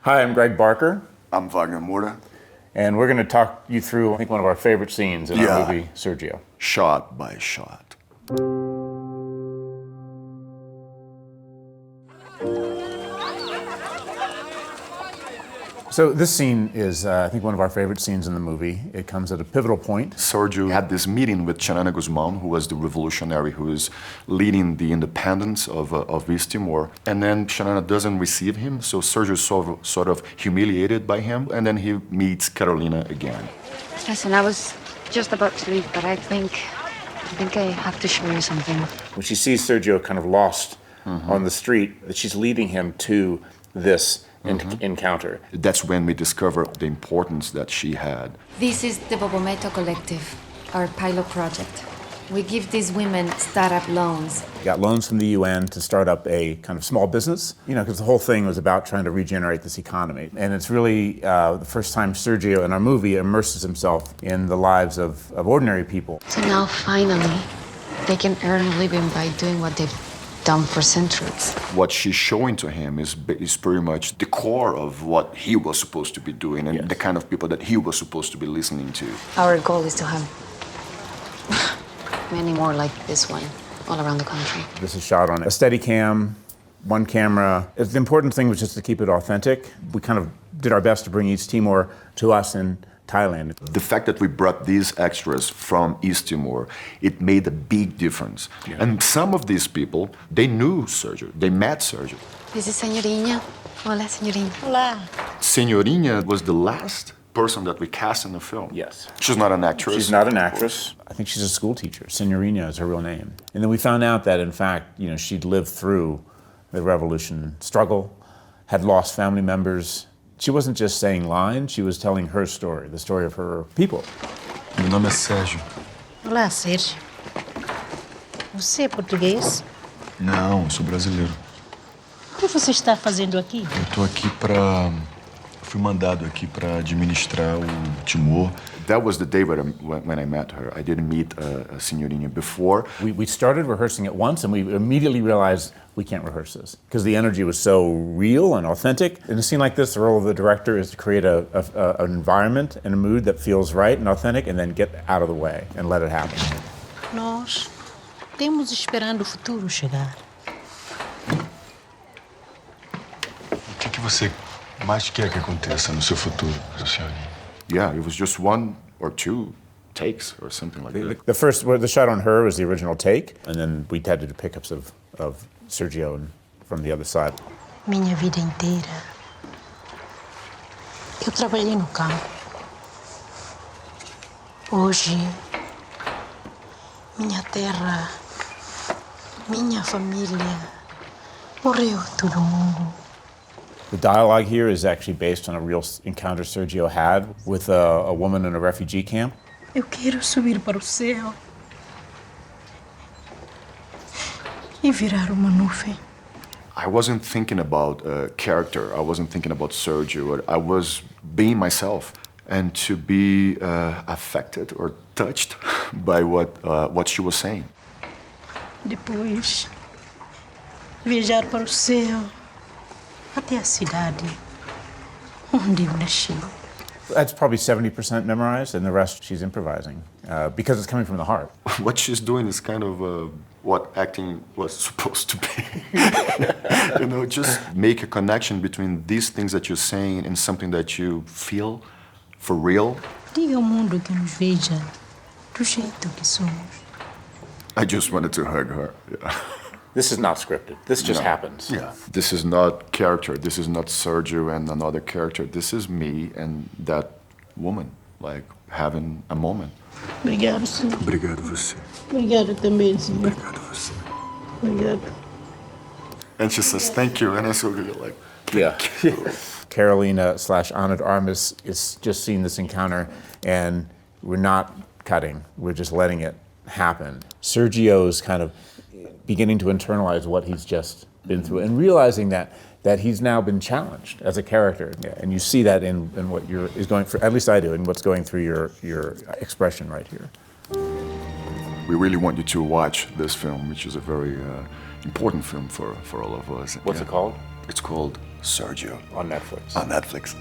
Hi, I'm Greg Barker, I'm Wagner Moura. and we're going to talk you through, I think, one of our favorite scenes in our movie, Sergio. Shot by shot. So this scene is, I think, one of our favorite scenes in the movie. It comes at a pivotal point. Sergio had this meeting with Xanana Guzman, who was the revolutionary who is leading the independence of East Timor. And then Xanana doesn't receive him, so Sergio is sort of humiliated by him, and then he meets Carolina again. Listen, I was just about to leave, but I think I have to show you something. When she sees Sergio kind of lost on the street, that she's leading him to this encounter. That's when we discover the importance that she had. This is the Bobometo Collective, our pilot project. We give these women startup loans. Got loans from the UN to start up a kind of small business, because the whole thing was about trying to regenerate this economy. And it's really the first time Sergio in our movie immerses himself in the lives of ordinary people. So now finally, they can earn a living by doing what they've done for centuries. What she's showing to him is pretty much the core of what he was supposed to be doing and the kind of people that he was supposed to be listening to. Our goal is to have many more like this one all around the country. This is shot on a Steadicam, one camera. The important thing was just to keep it authentic. We kind of did our best to bring East Timor to us in Thailand. The fact that we brought these extras from East Timor, it made a big difference. Yeah. And some of these people, they knew Sergio, they met Sergio. This is Señorina. Hola, Señorina. Hola. Señorina was the last person that we cast in the film. Yes. She's not an actress. She's not an actress. I think she's a school teacher. Signorina is her real name. And then we found out that, in fact, she'd lived through the revolution struggle, had lost family members. She wasn't just saying lines, she was telling her story, the story of her people. Meu nome é Sérgio. Olá, Sérgio. Você é português? Não, eu sou brasileiro. O que você está fazendo aqui? Eu tô aqui pra... Fui mandado aqui pra administrar o Timor. That was the day when I met her. I didn't meet a Signorina before. We started rehearsing it once, and we immediately realized we can't rehearse this because the energy was so real and authentic. In a scene like this, the role of the director is to create an environment and a mood that feels right and authentic, and then get out of the way and let it happen. Nós temos esperando o futuro chegar. O que você mais quer que aconteça no seu futuro, senhorinha? Yeah, it was just one or two takes or something like that. The shot on her was the original take, and then we had to do pickups of Sergio from the other side. Minha vida inteira, eu trabalhei no campo. Hoje, minha terra, minha família, morreu todo mundo. The dialogue here is actually based on a real encounter Sergio had with a woman in a refugee camp. Eu quero subir para o céu e virar uma nuvem. I wasn't thinking about a character. I wasn't thinking about Sergio. I was being myself. And to be affected or touched by what she was saying. Depois, viajar para o céu até a cidade onde eu nasci. That's probably 70% memorized, and the rest she's improvising because it's coming from the heart. What she's doing is kind of what acting was supposed to be. Just make a connection between these things that you're saying and something that you feel for real. Diga ao mundo que nos veja do jeito que somos. I just wanted to hug her. Yeah. This is not scripted. This just happens. Yeah. This is not character. This is not Sergio and another character. This is me and that woman, like having a moment. Obrigado, senhor. Obrigado você. Obrigado também, senhor. Obrigado você. Obrigado. And she says, thank you. And I sort of like, Yeah. Carolina / Ana de Armas is just seeing this encounter, and we're not cutting. We're just letting it happen. Sergio's kind of beginning to internalize what he's just been through and realizing that he's now been challenged as a character. Yeah, and you see that in what is going through, at least I do, in what's going through your expression right here. We really want you to watch this film, which is a very important film for all of us. What's it called? It's called Sergio on Netflix. on Netflix.